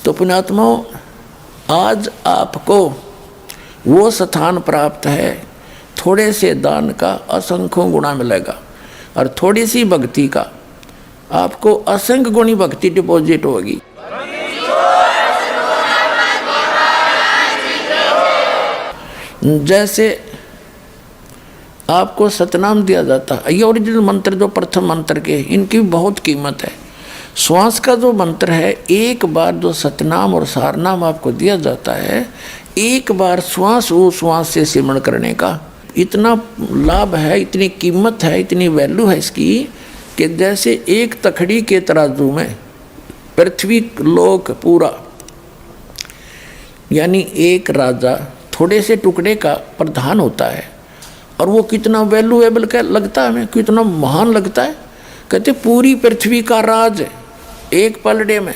तो पुण्यात्माओं, आज आपको वो स्थान प्राप्त है, थोड़े से दान का असंख्यों गुणा मिलेगा, और थोड़ी सी भक्ति का आपको असंख्य गुणी भक्ति डिपॉजिट होगी। जैसे आपको सतनाम दिया जाता है, ये ओरिजिनल मंत्र जो प्रथम मंत्र के, इनकी बहुत कीमत है। श्वास का जो मंत्र है, एक बार जो सतनाम और सारनाम आपको दिया जाता है, एक बार श्वास वो श्वास से सिमरण करने का इतना लाभ है, इतनी कीमत है, इतनी वैल्यू है इसकी, कि जैसे एक तखड़ी के तराजू में पृथ्वी लोक पूरा, यानी एक राजा थोड़े से टुकड़े का प्रधान होता है, और वो कितना वैल्यूएबल का लगता है हमें, कितना महान लगता है। कहते पूरी पृथ्वी का राज एक पलड़े में,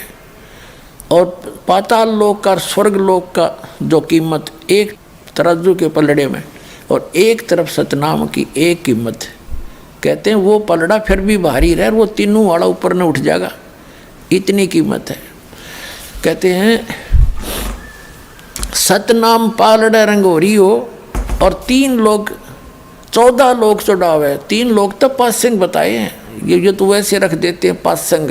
और पाताल लोक का, स्वर्ग लोक का जो कीमत एक तराजू के पलड़े में, और एक तरफ सतनाम की एक कीमत। कहते हैं वो पलड़ा फिर भी भारी रहे, वो तीनों वाला ऊपर न उठ जाएगा, इतनी कीमत है। कहते हैं सतनाम पालड़े रंगोरी हो, और 3 लोग 14 लोग चढ़ावे, 3 लोग तो पासंग बताए हैं, ये तो वैसे रख देते हैं पासंग,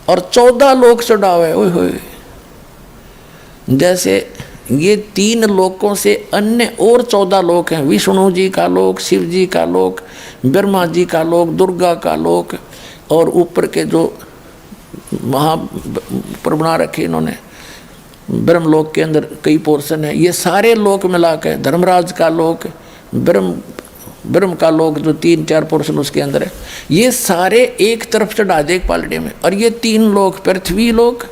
और 14 लोग चढ़ावे। ओए होए, जैसे ये 3 लोकों से अन्य और 14 लोक हैं, विष्णु जी का लोक, शिव जी का लोक, ब्रह्मा जी का लोक, दुर्गा का लोक, और ऊपर के जो पर बना रखे इन्होंने ब्रह्मलोक के अंदर कई पोर्शन है, ये सारे लोक मिला के, धर्मराज का लोक, ब्रह्म का लोक जो 3-4 पोर्शन उसके अंदर है, ये सारे एक तरफ चढ़ा दे एक पालड़े में। और ये 3 लोक, पृथ्वी लोक,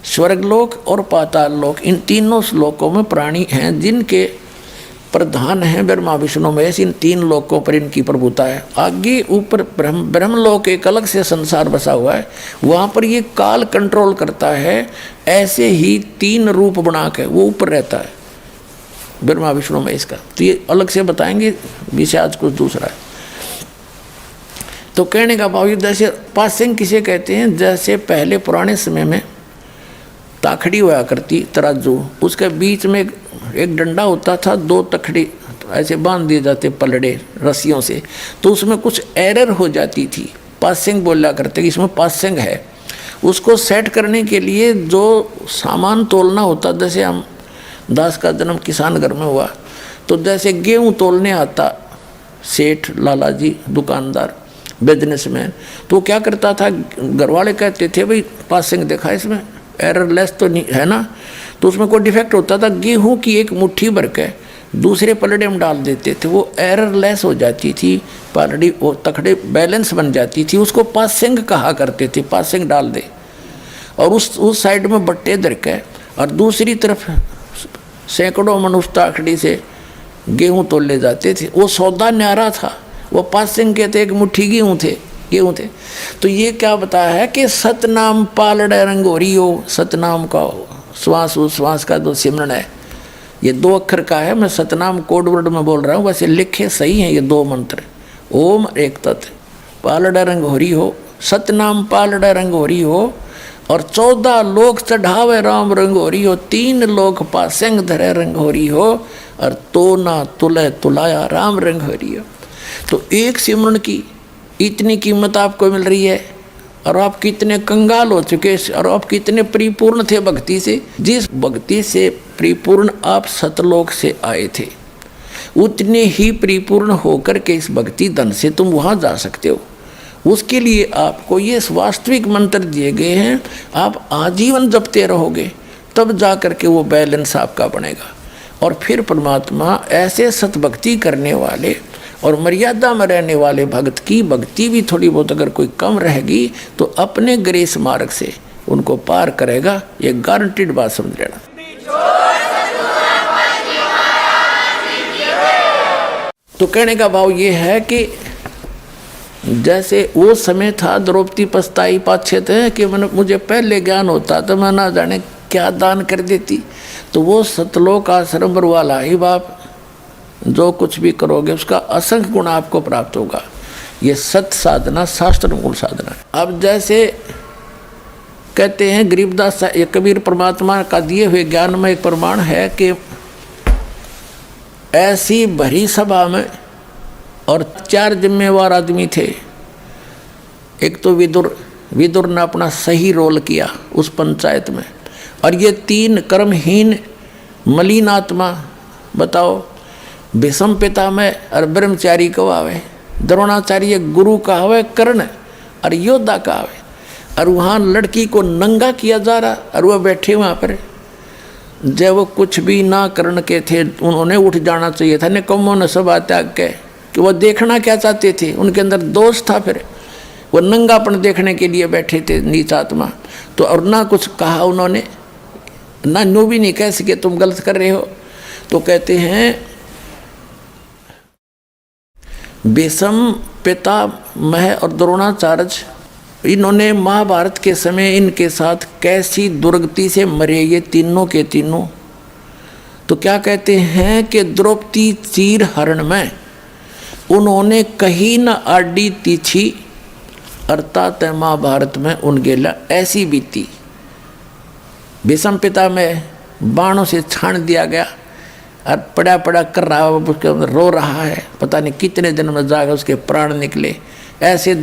स्वर्ग लोक और पाताल लोक, इन तीनों श्लोकों में प्राणी हैं जिनके प्रधान हैं ब्रह्मा विष्णु महेश, इन 3 लोकों पर इनकी प्रभुता है। आगे ऊपर ब्रह्मलोक एक अलग से संसार बसा हुआ है, वहाँ पर ये काल कंट्रोल करता है, ऐसे ही 3 रूप बना के वो ऊपर रहता है ब्रह्मा विष्णु महेश का। तो ये अलग से बताएंगे, विषय आज कुछ दूसरा है। तो कहने का भाव, जैसे पासिंग किसे कहते हैं, जैसे पहले पुराने समय में ताखड़ी हुआ करती तराजू, उसके बीच में एक डंडा होता था, 2 तखड़ी ऐसे बांध दिए जाते पलड़े रस्सियों से, तो उसमें कुछ एरर हो जाती थी, पासिंग बोला करते कि इसमें पासिंग है। उसको सेट करने के लिए जो सामान तोलना होता, जैसे हम दास का जन्म किसान घर में हुआ, तो जैसे गेहूँ तोलने आता सेठ लाला जी दुकानदार बिजनेसमैन, तो क्या करता था, घर वाले कहते थे भाई पासिंग देखा इसमें एररलेस तो नहीं है ना, तो उसमें कोई डिफेक्ट होता था, गेहूं की एक मुट्ठी भर के दूसरे पलड़े में डाल देते थे, वो एररलेस हो जाती थी पलड़ी, वो तखड़े बैलेंस बन जाती थी, उसको पासिंग कहा करते थे, पासिंग डाल दे। और उस साइड में बट्टे धर के, और दूसरी तरफ सैकड़ों मनुष्य ताखड़ी से गेहूँ तोल ले जाते थे, वो सौदा न्यारा था, वो पासिंग के थे, एक मुट्ठी गेहूँ थे। तो ये क्या बताया है कि सतनाम पालड़े रंगोरी हो, सतनाम का श्वास उश्वास का जो सिमरण है, ये 2 अक्षर का है, मैं सतनाम कोड वर्ड में बोल रहा हूँ, वैसे लिखे सही हैं ये 2 मंत्र, ओम एक तत्, पालड़े रंगोरी हो, सतनाम पालड़े रंगोरी हो, और 14 लोक चढ़ावे राम रंगोरी हो, 3 लोक पासेंग धरे रंगोरी हो, और तो ना तुले तुलाया राम रंगोरी हो। तो एक सिमरण की इतनी कीमत आपको मिल रही है, और आप कितने कंगाल हो चुके, और आप कितने परिपूर्ण थे भक्ति से। जिस भक्ति से परिपूर्ण आप सतलोक से आए थे, उतने ही परिपूर्ण होकर के इस भक्ति धन से तुम वहाँ जा सकते हो। उसके लिए आपको ये वास्तविक मंत्र दिए गए हैं, आप आजीवन जपते रहोगे, तब जा कर के वो बैलेंस आपका बनेगा। और फिर परमात्मा ऐसे सतभक्ति करने वाले और मर्यादा में रहने वाले भक्त की भक्ति भी थोड़ी बहुत अगर कोई कम रहेगी, तो अपने ग्रेस मार्ग से उनको पार करेगा, ये गारंटीड बात समझ लेना। तो कहने का भाव ये है कि जैसे वो समय था, द्रौपदी पछताई पाछे थे कि मुझे पहले ज्ञान होता तो मैं ना जाने क्या दान कर देती। तो वो सतलोक आश्रम वाला ही बाप, जो कुछ भी करोगे उसका असंख्य गुण आपको प्राप्त होगा। ये सत साधना शास्त्र मूल साधना है। अब जैसे कहते हैं गरीबदास ये कबीर परमात्मा का दिए हुए ज्ञान में एक प्रमाण है कि ऐसी भरी सभा में और 4 जिम्मेवार आदमी थे। एक तो विदुर ने अपना सही रोल किया उस पंचायत में, और ये 3 कर्महीन मलिन आत्मा, बताओ, भीष्म पितामह और ब्रह्मचारी कहावे, द्रोणाचार्य गुरु कहावे, कर्ण और योद्धा कहावे, और वहाँ लड़की को नंगा किया जा रहा और वह बैठे वहाँ पर। जब वो कुछ भी ना कर्ण के थे, उन्होंने उठ जाना चाहिए था, निकम्मों ने सभा त्याग के, कि वो देखना क्या चाहते थे, उनके अंदर दोष था, फिर वो नंगापन देखने के लिए बैठे थे नीच आत्मा। तो और ना कुछ कहा उन्होंने, ना नो भी नहीं कह सके तुम गलत कर रहे हो। तो कहते हैं भीष्म पितामह और द्रोणाचार्य, इन्होंने महाभारत के समय इनके साथ कैसी दुर्गति से मरे ये तीनों के तीनों। तो क्या कहते हैं कि द्रौपदी चीर हरण में उन्होंने कहीं न आडी तीछी, अर्थात महाभारत में उन गेला ऐसी बीती। भीष्म पितामह बाणों से छान दिया गया और पड़ा पड़ा कर रहा, उसके अंदर रो रहा है, पता नहीं कितने दिन में जाकर उसके प्राण निकले। ऐसे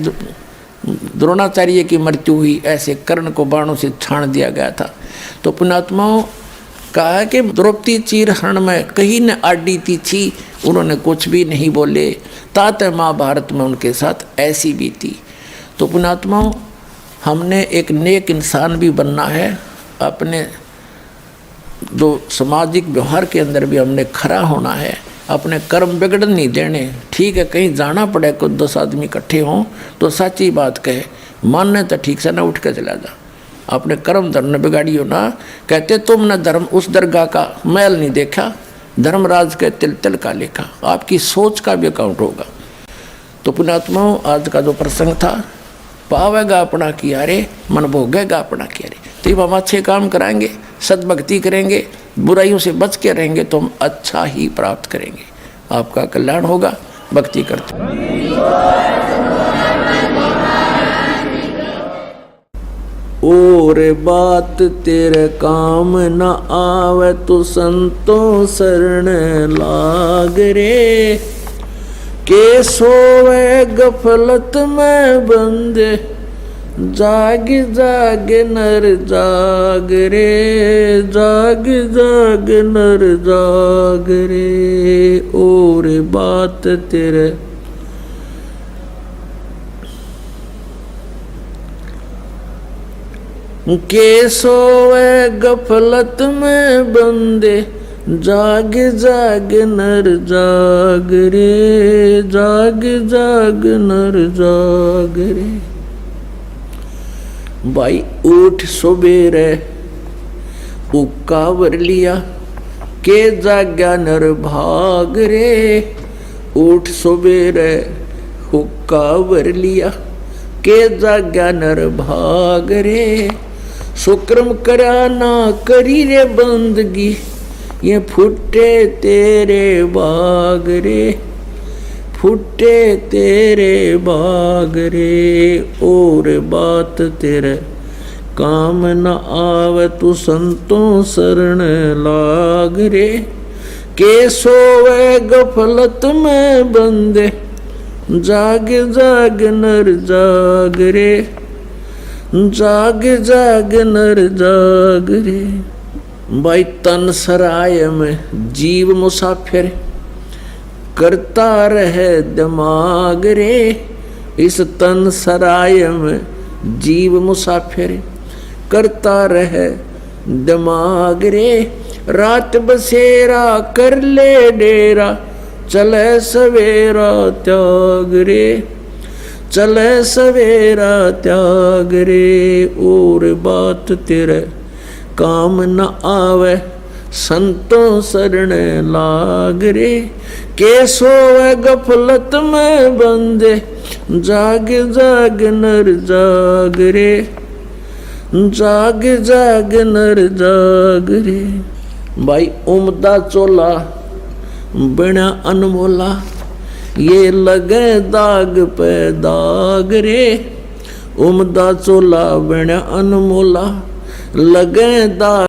द्रोणाचार्य की मृत्यु हुई, ऐसे कर्ण को बाणों से छान दिया गया था। तो पुण्यात्माओं कहा कि द्रौपदी चीर हरण में कहीं न आडी तीछी, उन्होंने कुछ भी नहीं बोले, तात महाभारत में उनके साथ ऐसी बीती। तो पुण्यात्माओं हमने एक नेक इंसान भी बनना है, अपने जो सामाजिक व्यवहार के अंदर भी हमने खरा होना है, अपने कर्म बिगड़ नहीं देने। ठीक है, कहीं जाना पड़े, कुछ 10 आदमी इकट्ठे हों तो सच्ची बात कहे, मानने तो ठीक से ना उठ के चला जा, अपने कर्म धर्म न बिगाड़ियो ना। कहते तुमने धर्म उस दरगाह का मैल नहीं देखा, धर्मराज के तिल तिल का लेखा, आपकी सोच का भी अकाउंट होगा। तो पुण्यात्माओं आज का जो प्रसंग था, पावेगा अपना किया रे, मन भोगेगा अपना किया रे। तो हम अच्छे काम कराएंगे, सद्भक्ति करेंगे, बुराइयों से बच के रहेंगे तो हम अच्छा ही प्राप्त करेंगे, आपका कल्याण होगा। भक्ति करते और बात तेरे काम न आवे तो संतों शरण लाग रे, के सोवे गफलत में बंदे, जाग जाग नर जाग रे, जाग जाग नर जाग रे। और बात तेरे के सोवे गफलत में बंदे, जाग जाग नर जाग रे, जाग जाग नर जाग रे। भाई उठ सुबेरे उकावर लिया, के जाग्या नर भाग रे। उठ सुबेरे उकावर लिया, के जाग्या नर भाग रे। सुक्रम करा ना करी रे बंदगी, ये फुटे तेरे बाग रे, फुटे तेरे बाग रे। और बात तेरे काम न आवे तू संतों शरण लाग रे, के सोवे गफलत में बंदे, जाग जाग नर जाग रे, जाग जाग नर जाग रे। भाई तन सराय में जीव मुसाफिर, करता रहे दिमाग रे। इस तन सराय में जीव मुसाफिर, करता रहे दिमाग रे। रात बसेरा कर ले डेरा, चले सवेरा त्याग रे, चले सवेरा त्याग रे। और बात तेरे काम न आवे संतों शरण लाग रे, के सोवे गफलत में बंदे, जाग जाग नर जाग रे, जाग जाग नर जाग रे। भाई उमदा चोला बिना अनमोला, ये लगे दाग पे दाग रे। उमदा चोला बण्या अनमोला लगे दा